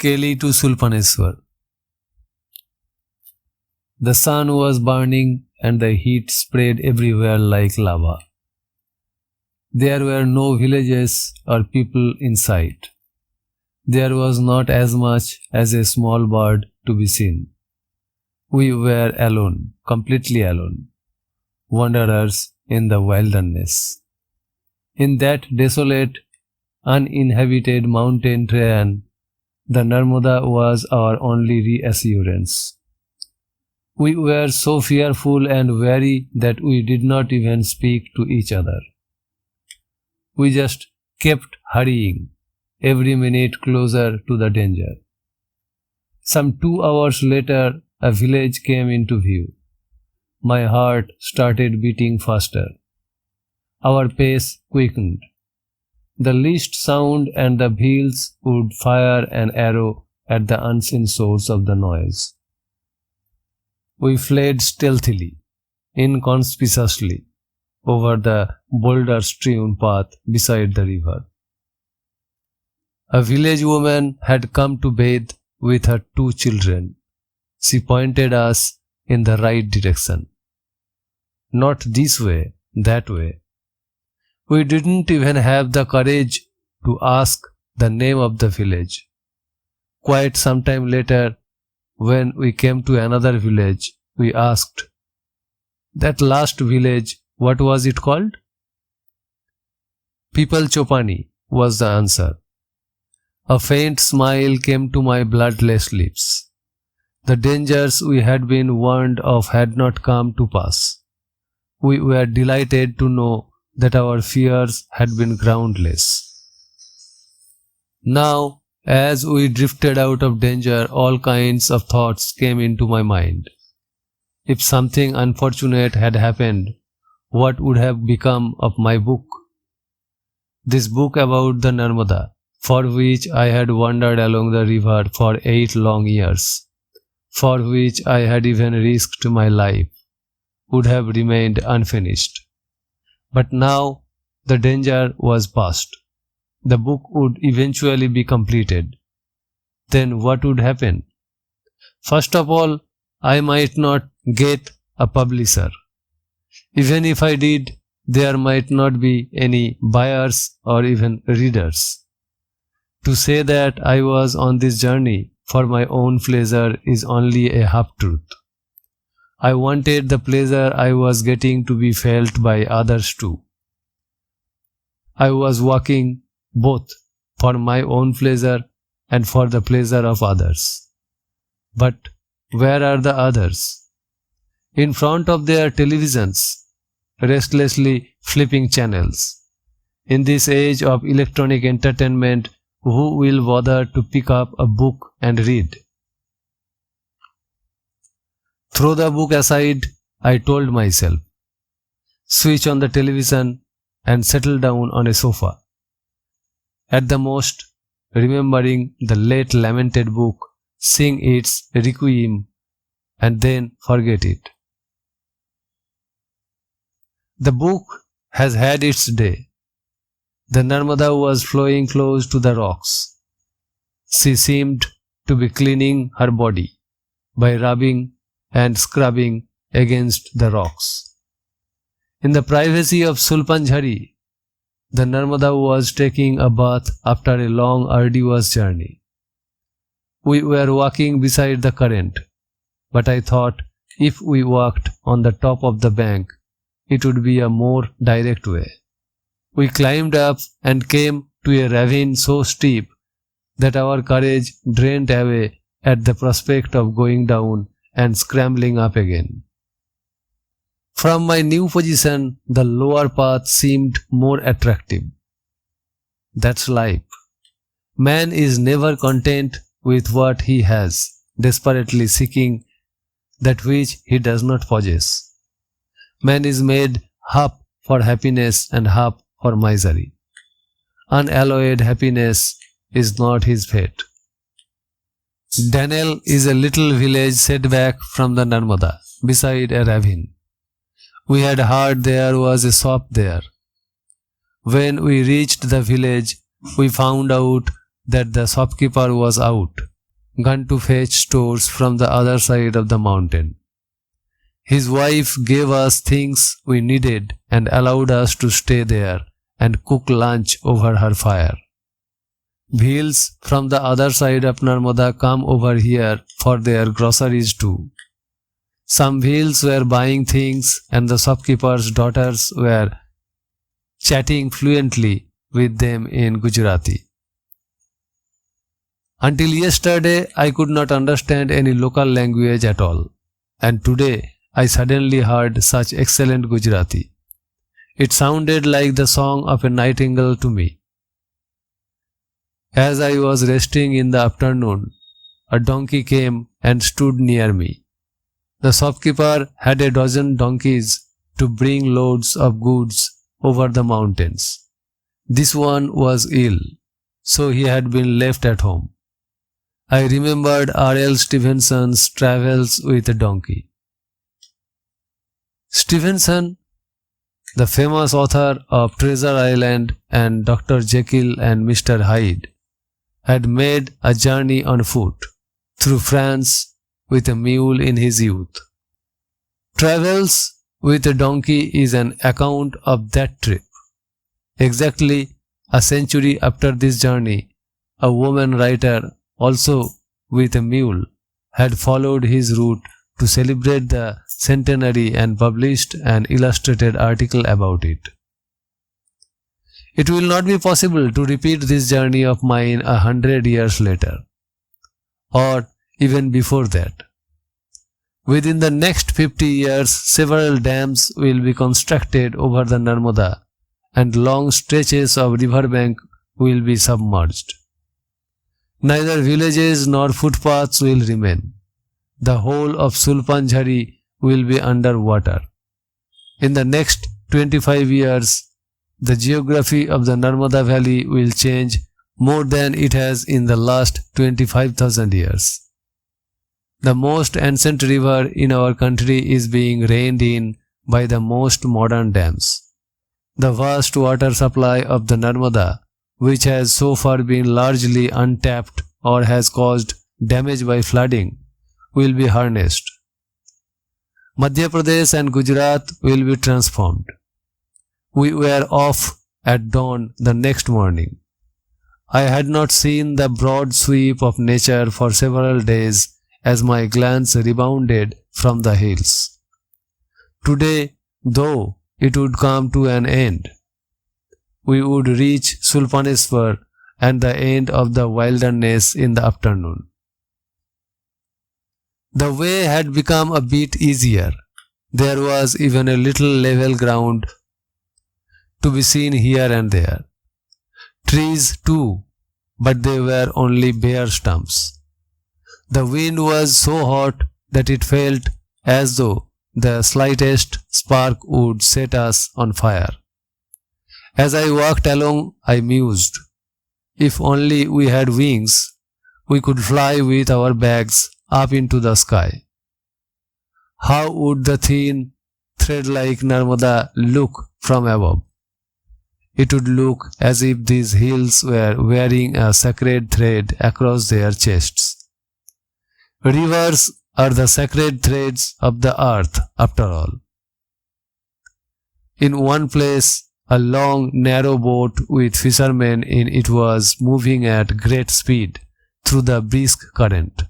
Keli To Shulpaneshwar. The sun was burning and the heat spread everywhere like lava. There were no villages or people in sight. There was not as much as a small bird to be seen. We were alone, completely alone, wanderers in the wilderness. In that desolate, uninhabited mountain terrain, the Narmada was our only reassurance. We were so fearful and weary that we did not even speak to each other. We just kept hurrying, every minute closer to the danger. Some 2 hours later, a village came into view. My heart started beating faster. Our pace quickened. The least sound and the wheels would fire an arrow at the unseen source of the noise. We fled stealthily, inconspicuously, over the boulder-strewn path beside the river. A village woman had come to bathe with her 2 children. She pointed us in the right direction. Not this way, that way. We didn't even have the courage to ask the name of the village. Quite some time later, when we came to another village, we asked, "That last village, what was it called?" "People Chopani," was the answer. A faint smile came to my bloodless lips. The dangers we had been warned of had not come to pass. We were delighted to know that our fears had been groundless. Now, as we drifted out of danger, all kinds of thoughts came into my mind. If something unfortunate had happened, what would have become of my book? This book about the Narmada, for which I had wandered along the river for 8 long years, for which I had even risked my life, would have remained unfinished. But now the danger was past. The book would eventually be completed. Then what would happen? First of all, I might not get a publisher. Even if I did, there might not be any buyers or even readers. To say that I was on this journey for my own pleasure is only a half-truth. I wanted the pleasure I was getting to be felt by others too. I was walking both for my own pleasure and for the pleasure of others. But where are the others? In front of their televisions, restlessly flipping channels. In this age of electronic entertainment, who will bother to pick up a book and read? Throw the book aside, I told myself. Switch on the television and settle down on a sofa. At the most, remembering the late lamented book, sing its requiem and then forget it. The book has had its day. The Narmada was flowing close to the rocks. She seemed to be cleaning her body by rubbing and scrubbing against the rocks. In the privacy of Shulpanjhari, the Narmada was taking a bath after a long, arduous journey. We were walking beside the current, but I thought if we walked on the top of the bank, it would be a more direct way. We climbed up and came to a ravine so steep that our courage drained away at the prospect of going down and scrambling up again. From my new position, the lower path seemed more attractive. That's life. Man is never content with what he has, desperately seeking that which he does not possess. Man is made half for happiness and half for misery. Unalloyed happiness is not his fate. Danel is a little village set back from the Narmada, beside a ravine. We had heard there was a shop there. When we reached the village, we found out that the shopkeeper was out, gone to fetch stores from the other side of the mountain. His wife gave us things we needed and allowed us to stay there and cook lunch over her fire. Bhils from the other side of Narmada come over here for their groceries too. Some Bhils were buying things and the shopkeeper's daughters were chatting fluently with them in Gujarati. Until yesterday, I could not understand any local language at all, and today I suddenly heard such excellent Gujarati. It sounded like the song of a nightingale to me. As I was resting in the afternoon, a donkey came and stood near me. The shopkeeper had a dozen donkeys to bring loads of goods over the mountains. This one was ill, so he had been left at home. I remembered R.L. Stevenson's travels with a donkey. Stevenson, the famous author of Treasure Island and Dr. Jekyll and Mr. Hyde, had made a journey on foot through France with a mule in his youth. Travels with a donkey is an account of that trip. Exactly a century after this journey, a woman writer, also with a mule, had followed his route to celebrate the centenary and published an illustrated article about it. It will not be possible to repeat this journey of mine 100 years later, or even before that. Within the next 50 years, several dams will be constructed over the Narmada, and long stretches of riverbank will be submerged. Neither villages nor footpaths will remain. The whole of Shulpaneshwar will be under water. In the next 25 years, the geography of the Narmada Valley will change more than it has in the last 25,000 years. The most ancient river in our country is being reined in by the most modern dams. The vast water supply of the Narmada, which has so far been largely untapped or has caused damage by flooding, will be harnessed. Madhya Pradesh and Gujarat will be transformed. We were off at dawn the next morning. I had not seen the broad sweep of nature for several days as my glance rebounded from the hills. Today, though, it would come to an end. We would reach Shulpaneshwar and the end of the wilderness in the afternoon. The way had become a bit easier. There was even a little level ground to be seen here and there. Trees too, but they were only bare stumps. The wind was so hot that it felt as though the slightest spark would set us on fire. As I walked along, I mused, if only we had wings, we could fly with our bags up into the sky. How would the thin, thread-like Narmada look from above? It would look as if these hills were wearing a sacred thread across their chests. Rivers are the sacred threads of the earth, after all. In one place, a long, narrow boat with fishermen in it was moving at great speed through the brisk current.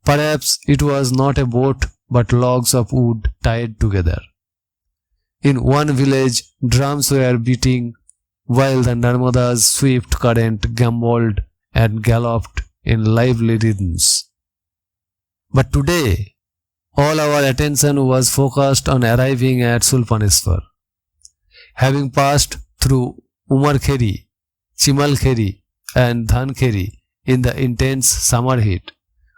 Perhaps it was not a boat but logs of wood tied together. In one village, drums were beating while the Narmada's swift current gamboled and galloped in lively rhythms. But today, all our attention was focused on arriving at Shulpaneshwar. Having passed through Umarkheri, Chimalkheri and Dhankheri in the intense summer heat,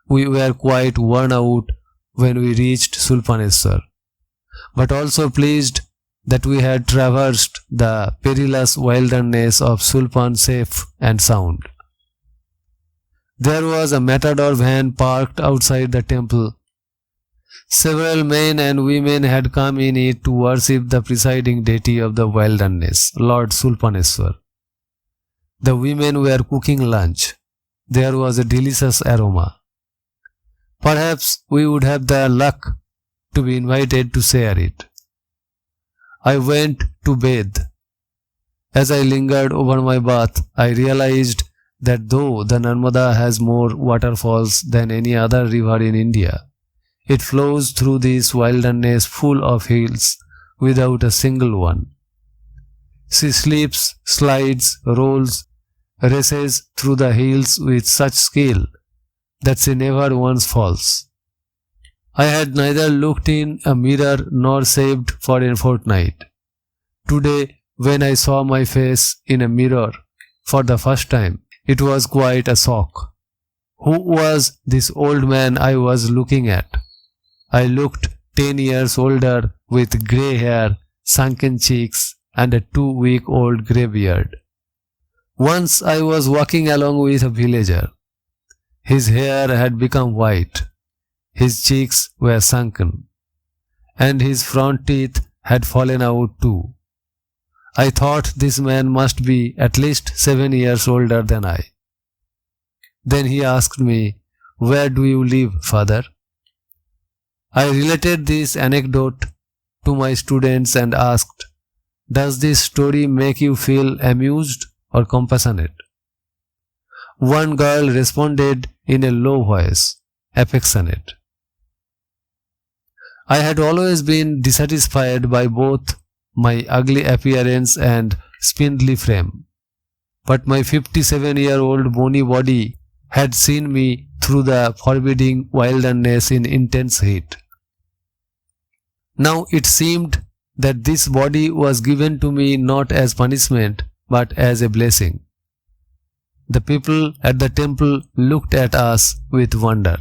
we were quite worn out when we reached Shulpaneshwar, but also pleased that we had traversed the perilous wilderness of Shulpan safe and sound. There was a matador van parked outside the temple. Several men and women had come in it to worship the presiding deity of the wilderness, Lord Shulpaneshwar. The women were cooking lunch. There was a delicious aroma. Perhaps we would have the luck to be invited to share it. I went to bathe. As I lingered over my bath, I realized that though the Narmada has more waterfalls than any other river in India, it flows through this wilderness full of hills without a single one. She slips, slides, rolls, races through the hills with such skill that she never once falls. I had neither looked in a mirror nor shaved for a fortnight. Today, when I saw my face in a mirror for the first time, it was quite a shock. Who was this old man I was looking at? I looked 10 years older with grey hair, sunken cheeks, and a 2-week-old grey beard. Once I was walking along with a villager. His hair had become white, his cheeks were sunken, and his front teeth had fallen out too. I thought this man must be at least 7 years older than I. Then he asked me, "Where do you live, father?" I related this anecdote to my students and asked, "Does this story make you feel amused or compassionate?" One girl responded in a low voice, "Affectionate." I had always been dissatisfied by both my ugly appearance and spindly frame, but my 57-year-old bony body had seen me through the forbidding wilderness in intense heat. Now it seemed that this body was given to me not as punishment but as a blessing. The people at the temple looked at us with wonder.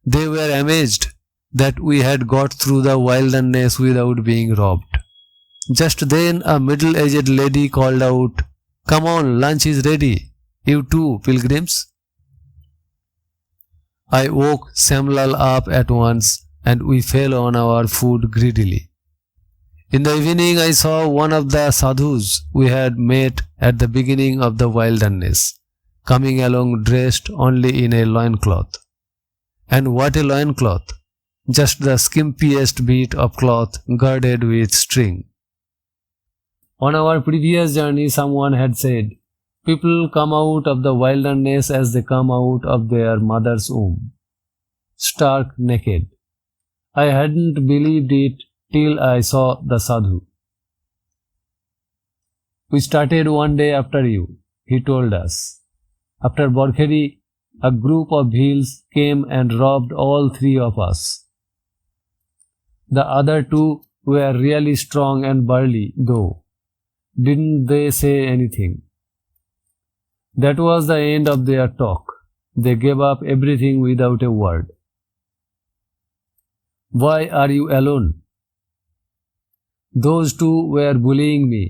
They were amazed that we had got through the wilderness without being robbed. Just then a middle-aged lady called out, "Come on, lunch is ready. You too, pilgrims." I woke Samlal up at once and we fell on our food greedily. In the evening I saw one of the sadhus we had met at the beginning of the wilderness, coming along dressed only in a loincloth. And what a loincloth! Just the skimpiest bit of cloth girded with string. On our previous journey, someone had said, "People come out of the wilderness as they come out of their mother's womb, stark naked." I hadn't believed it till I saw the sadhu. "We started one day after you," he told us. "After Borkheri, a group of bhils came and robbed all 3 of us. The other 2 were really strong and burly, though. Didn't they say anything?" That was the end of their talk. They gave up everything without a word. "Why are you alone?" "Those 2 were bullying me.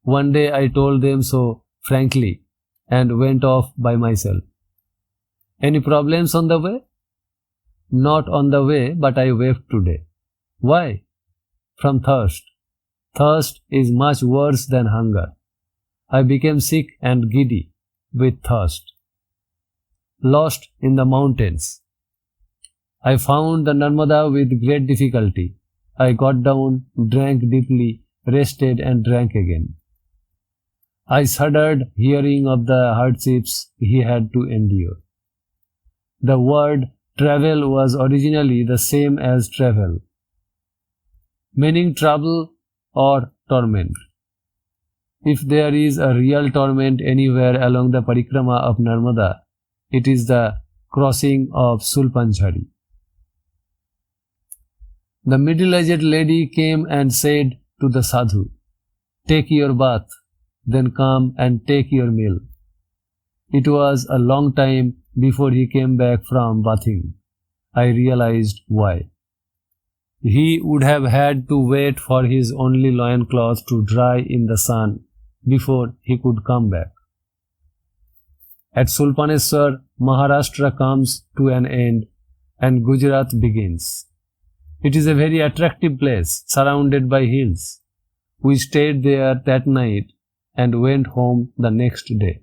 One day I told them so frankly and went off by myself." "Any problems on the way?" "Not on the way, but I wept today." "Why?" "From thirst. Thirst is much worse than hunger. I became sick and giddy with thirst. Lost in the mountains. I found the Narmada with great difficulty. I got down, drank deeply, rested and drank again. I shuddered hearing of the hardships he had to endure." The word travel was originally the same as travel, meaning trouble or torment. If there is a real torment anywhere along the parikrama of Narmada, it is the crossing of Shulpaneshwar. The middle-aged lady came and said to the sadhu, "Take your bath, then come and take your meal." It was a long time before he came back from bathing. I realized why. He would have had to wait for his only loincloth to dry in the sun before he could come back. At Shulpaneshwar, Maharashtra comes to an end and Gujarat begins. It is a very attractive place surrounded by hills. We stayed there that night and went home the next day.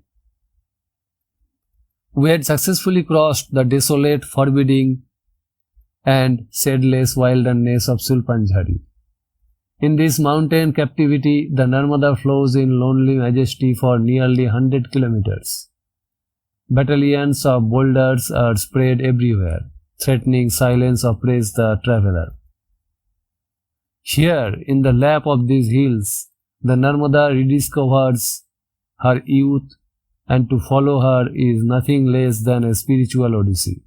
We had successfully crossed the desolate, forbidding, and shadeless wilderness of Shulpaneshwar. In this mountain captivity, the Narmada flows in lonely majesty for nearly 100 kilometers. Battalions of boulders are spread everywhere, threatening silence oppress the traveler. Here, in the lap of these hills, the Narmada rediscovers her youth, and to follow her is nothing less than a spiritual odyssey.